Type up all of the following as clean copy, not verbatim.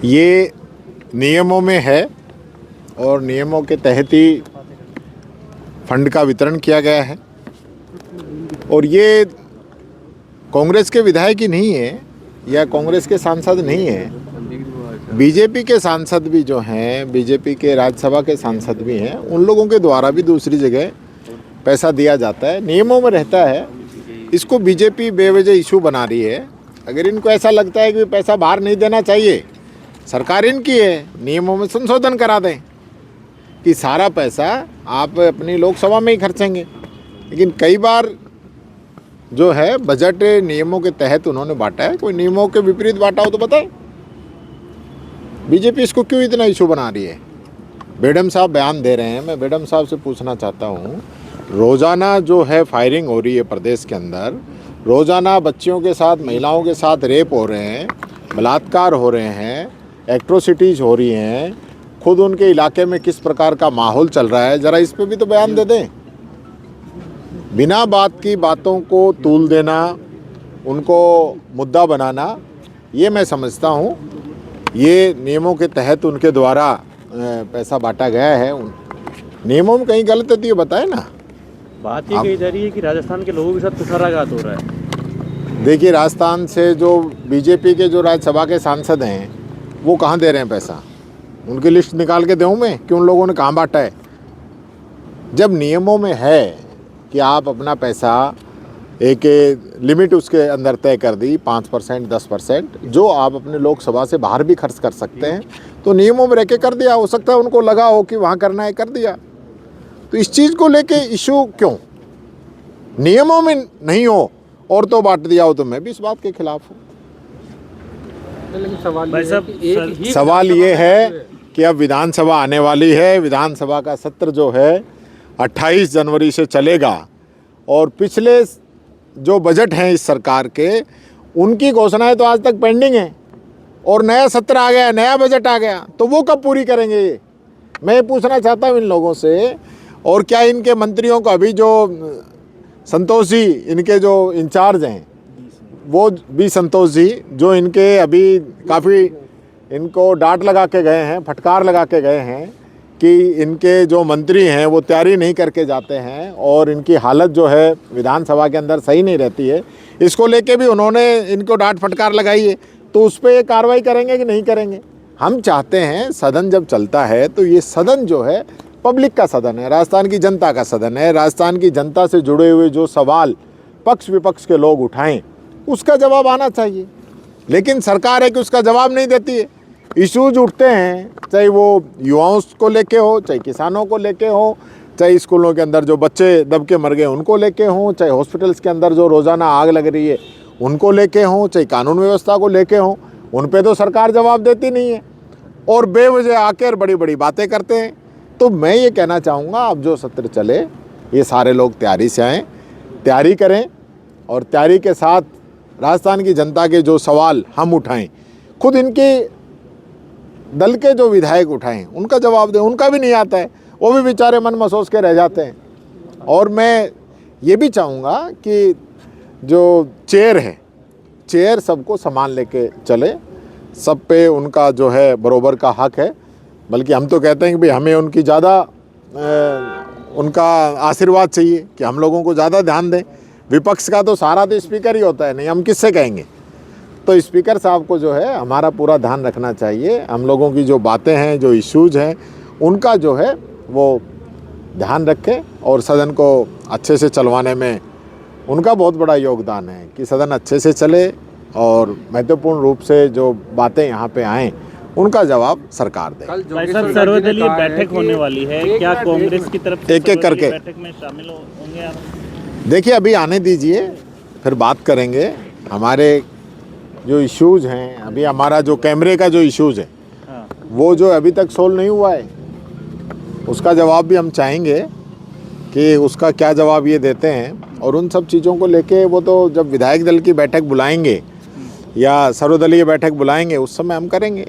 ये नियमों में है और नियमों के तहत ही फंड का वितरण किया गया है। और ये कांग्रेस के विधायक ही नहीं है या कांग्रेस के सांसद नहीं है, बीजेपी के सांसद भी जो हैं, बीजेपी के राज्यसभा के सांसद भी हैं, उन लोगों के द्वारा भी दूसरी जगह पैसा दिया जाता है, नियमों में रहता है। इसको बीजेपी बेवजह इशू बना रही है। अगर इनको ऐसा लगता है कि पैसा बाहर नहीं देना चाहिए, सरकार इनकी है, नियमों में संशोधन करा दें कि सारा पैसा आप अपनी लोकसभा में ही खर्चेंगे। लेकिन कई बार जो है बजट नियमों के तहत उन्होंने बांटा है, कोई नियमों के विपरीत बांटा हो तो बताएं। बीजेपी इसको क्यों इतना इशू बना रही है? बेडम साहब बयान दे रहे हैं, मैं बेडम साहब से पूछना चाहता हूँ, रोज़ाना जो है फायरिंग हो रही है प्रदेश के अंदर, रोज़ाना बच्चियों के साथ, महिलाओं के साथ रेप हो रहे हैं, बलात्कार हो रहे हैं, एट्रोसिटीज़ हो रही हैं, खुद उनके इलाके में किस प्रकार का माहौल चल रहा है, ज़रा इस पे भी तो बयान दे दें। बिना बात की बातों को तूल देना, उनको मुद्दा बनाना, ये मैं समझता हूँ ये नियमों के तहत उनके द्वारा पैसा बांटा गया है। नियमों में कहीं गलत है तो ये बताए ना। बात ये कही जा रही है कि राजस्थान के लोगों के साथ कुठाराघात हो रहा है। देखिए, राजस्थान से जो बीजेपी के जो राज्यसभा के सांसद हैं वो कहाँ दे रहे हैं पैसा? उनकी लिस्ट निकाल के दूँ मैं कि उन लोगों ने कहाँ बांटा है? जब नियमों में है कि आप अपना पैसा एक लिमिट उसके अंदर तय कर दी, 5%, 10%, जो आप अपने लोकसभा से बाहर भी खर्च कर सकते हैं, तो नियमों में रह के कर दिया। हो सकता है उनको लगा हो कि वहाँ करना है, कर दिया। तो इस चीज़ को लेके इशू क्यों? नियमों में नहीं हो और तो बांट दिया हो, तो मैं भी इस बात के खिलाफ हूँ। सवाल ये है कि अब विधानसभा आने वाली है, विधानसभा का सत्र जो है 28 जनवरी से चलेगा और पिछले जो बजट हैं इस सरकार के, उनकी घोषणाएं तो आज तक पेंडिंग हैं और नया सत्र आ गया, नया बजट आ गया, तो वो कब पूरी करेंगे? ये मैं पूछना चाहता हूँ इन लोगों से। और क्या इनके मंत्रियों को अभी जो संतोष जी, इनके जो इंचार्ज हैं, वो भी संतोष जी, जो इनके अभी काफ़ी इनको डांट लगा के गए हैं, फटकार लगा के गए हैं कि इनके जो मंत्री हैं वो तैयारी नहीं करके जाते हैं और इनकी हालत जो है विधानसभा के अंदर सही नहीं रहती है, इसको लेके भी उन्होंने इनको डांट फटकार लगाई है। तो उस पर कार्रवाई करेंगे कि नहीं करेंगे? हम चाहते हैं सदन जब चलता है तो ये सदन जो है पब्लिक का सदन है, राजस्थान की जनता का सदन है। राजस्थान की जनता से जुड़े हुए जो सवाल पक्ष विपक्ष के लोग उठाएं, उसका जवाब आना चाहिए। लेकिन सरकार है कि उसका जवाब नहीं देती है। इश्यूज उठते हैं, चाहे वो युवाओं को लेके हो, चाहे किसानों को लेके हो, चाहे स्कूलों के अंदर जो बच्चे दब के मर गए उनको लेके हों, चाहे हॉस्पिटल्स के अंदर जो रोज़ाना आग लग रही है उनको लेके हों, चाहे कानून व्यवस्था को लेके हों, उन पे तो सरकार जवाब देती नहीं है और बेवजह आकर बड़ी बड़ी बातें करते हैं। तो मैं ये कहना चाहूँगा, अब जो सत्र चले, ये सारे लोग तैयारी से आएँ, तैयारी करें और तैयारी के साथ राजस्थान की जनता के जो सवाल हम उठाएं, खुद इनके दल के जो विधायक उठाएं, उनका जवाब दें। उनका भी नहीं आता है, वो भी बेचारे मन महसूस के रह जाते हैं। और मैं ये भी चाहूँगा कि जो चेयर है, चेयर सबको समान लेके चले, सब पे उनका जो है बरोबर का हक है। बल्कि हम तो कहते हैं कि भाई हमें उनकी ज़्यादा उनका आशीर्वाद चाहिए कि हम लोगों को ज़्यादा ध्यान दें। विपक्ष का तो सारा तो स्पीकर ही होता है, नहीं हम किससे कहेंगे? तो स्पीकर साहब को जो है हमारा पूरा ध्यान रखना चाहिए। हम लोगों की जो बातें हैं, जो इश्यूज हैं, उनका जो है वो ध्यान रखें और सदन को अच्छे से चलवाने में उनका बहुत बड़ा योगदान है कि सदन अच्छे से चले और महत्वपूर्ण रूप से जो बातें यहाँ पे आएँ उनका जवाब सरकार दे। सर, सर्वदलीय बैठक होने वाली है, क्या कांग्रेस की तरफ से एक एक करके बैठक में शामिल होंगे आप? देखिए, अभी आने दीजिए, फिर बात करेंगे। हमारे जो इश्यूज हैं, अभी हमारा जो कैमरे का जो इश्यूज है, वो जो अभी तक सोल्व नहीं हुआ है, उसका जवाब भी हम चाहेंगे कि उसका क्या जवाब ये देते हैं। और उन सब चीज़ों को लेके वो तो जब विधायक दल की बैठक बुलाएंगे या सर्वदलीय बैठक बुलाएंगे, उस समय हम करेंगे।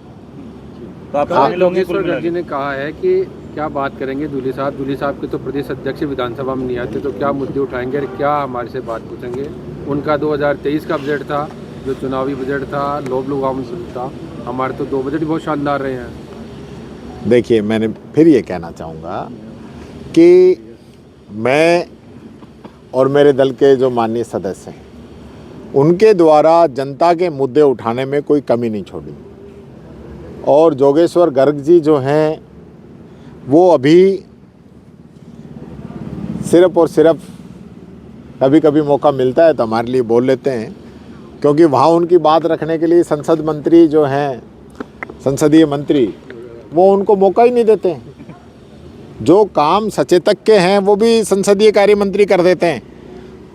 तो आप योगेश्वर जी ने कहा है कि क्या बात करेंगे दूली साहब के तो प्रदेश अध्यक्ष विधानसभा में नहीं आते, तो क्या मुद्दे उठाएंगे और क्या हमारे से बात पूछेंगे? उनका 2023 का बजट था, जो चुनावी बजट था, लोभ लुभावन था, हमारे तो 2 बजट भी बहुत शानदार रहे हैं। देखिए, मैंने फिर ये कहना चाहूँगा कि मैं और मेरे दल के जो माननीय सदस्य हैं, उनके द्वारा जनता के मुद्दे उठाने में कोई कमी नहीं छोड़ी। और जोगेश्वर गर्ग जी जो हैं, वो अभी सिर्फ और सिर्फ कभी कभी मौका मिलता है तो हमारे लिए बोल लेते हैं, क्योंकि वहाँ उनकी बात रखने के लिए संसद मंत्री जो हैं, संसदीय मंत्री, वो उनको मौका ही नहीं देते हैं। जो काम सचेतक के हैं वो भी संसदीय कार्य मंत्री कर देते हैं,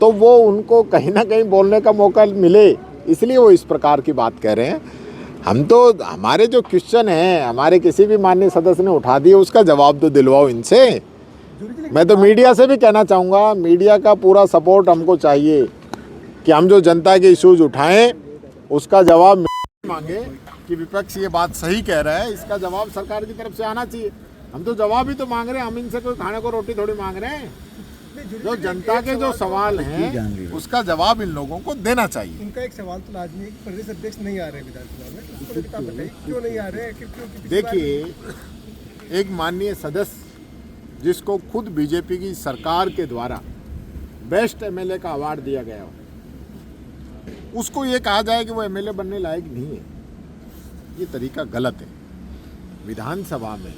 तो वो उनको कहीं ना कहीं बोलने का मौका मिले, इसलिए वो इस प्रकार की बात कह रहे हैं। हम तो, हमारे जो क्वेश्चन हैं हमारे किसी भी माननीय सदस्य ने उठा दिए, उसका जवाब तो दिलवाओ इनसे। मैं तो मीडिया से भी कहना चाहूँगा, मीडिया का पूरा सपोर्ट हमको चाहिए कि हम जो जनता के इश्यूज उठाएं उसका जवाब मांगे कि विपक्ष ये बात सही कह रहा है, इसका जवाब सरकार की तरफ से आना चाहिए। हम तो जवाब ही तो मांग रहे हैं, हम इनसे कोई खाने को रोटी थोड़ी मांग रहे हैं। जो जनता के जो सवाल हैं उसका जवाब इन लोगों को देना चाहिए। उनका एक सवाल तो लाजमी है कि प्रदेश अध्यक्ष नहीं आ रहे विधानसभा में, उसको लेकर आप बताइए क्यों नहीं आ रहे? देखिए, एक माननीय सदस्य जिसको खुद बीजेपी की सरकार के द्वारा बेस्ट एमएलए का अवार्ड दिया गया हो, उसको ये कहा जाए कि वो एमएलए बनने लायक नहीं है, ये तरीका गलत है। विधानसभा में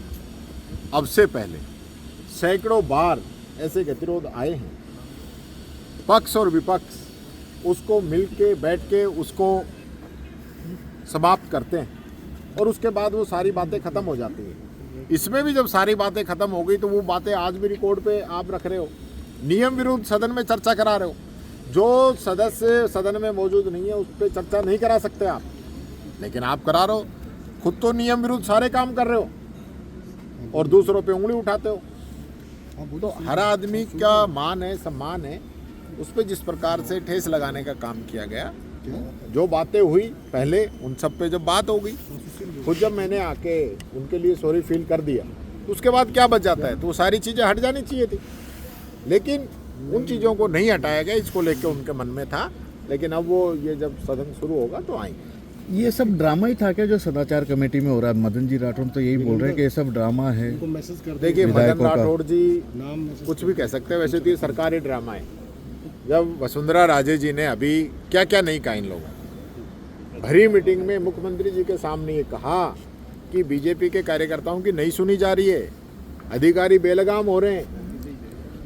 अब से पहले सैकड़ों बार ऐसे गतिरोध आए हैं, पक्ष और विपक्ष उसको मिल के बैठ के उसको समाप्त करते हैं और उसके बाद वो सारी बातें ख़त्म हो जाती हैं। इसमें भी जब सारी बातें ख़त्म हो गई तो वो बातें आज भी रिकॉर्ड पे आप रख रहे हो, नियम विरुद्ध सदन में चर्चा करा रहे हो। जो सदस्य सदन में मौजूद नहीं है उस पर चर्चा नहीं करा सकते आप, लेकिन आप करा रहे हो। खुद तो नियम विरुद्ध सारे काम कर रहे हो और दूसरों पे उंगली उठाते हो। तो हर आदमी का मान है, सम्मान है, उस पर जिस प्रकार से ठेस लगाने का काम किया गया, जो बातें हुई पहले उन सब पे जब बात हो गई, खुद जब मैंने आके उनके लिए सॉरी फील कर दिया, तो उसके बाद क्या बच जाता है? तो वो सारी चीज़ें हट जानी चाहिए थी, लेकिन उन चीज़ों को नहीं हटाया गया। इसको लेके उनके मन में था, लेकिन अब वो ये जब सदन शुरू होगा तो आएंगे। ये सब ड्रामा ही था क्या जो सदाचार कमेटी में हो रहा है? मदन जी राठौड़ तो यही बोल रहे हैं कि ये सब ड्रामा है। देखिए, मदन राठौड़ जी कुछ भी कह सकते हैं, वैसे तो ये सरकारी ड्रामा है। जब वसुंधरा राजे जी ने अभी क्या क्या नहीं कहा इन लोगों, भरी मीटिंग में मुख्यमंत्री जी के सामने ये कहा कि बीजेपी के कार्यकर्ताओं की नहीं सुनी जा रही है, अधिकारी बेलगाम हो रहे हैं।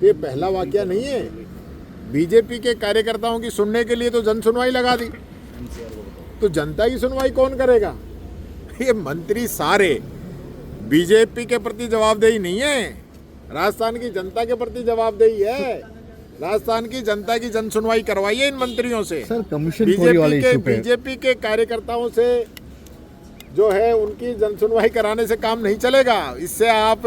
ये पहला वाकया नहीं है। बीजेपी के कार्यकर्ताओं की सुनने के लिए तो जन सुनवाई लगा दी, तो जनता की सुनवाई कौन करेगा? ये मंत्री सारे बीजेपी के प्रति जवाबदेही नहीं है, राजस्थान की जनता के प्रति जवाबदेही है। राजस्थान की जनता की जन सुनवाई करवाइए इन मंत्रियों से। सर, कमीशन खोरी वाले इशू पे बीजेपी के कार्यकर्ताओं से जो है उनकी जन सुनवाई कराने से काम नहीं चलेगा। इससे आप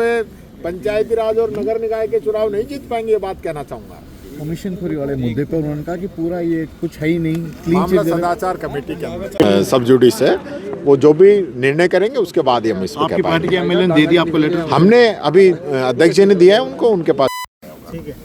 पंचायती राज और नगर निकाय के चुनाव नहीं जीत पाएंगे, ये बात कहना चाहूँगा। कमीशन खोरी वाले मुद्दे पर उन्होंने कहा कि पूरा ये कुछ है ही नहीं, मामला सदाचार कमेटी के अंदर सब जुडिस है, वो जो भी निर्णय करेंगे उसके बाद ही हम इसको आपकी पार्टी के एमएलए ने दे दिया आपको लेटर? हमने अभी अध्यक्ष जी ने दिया है उनको, उनके पास। ठीक है।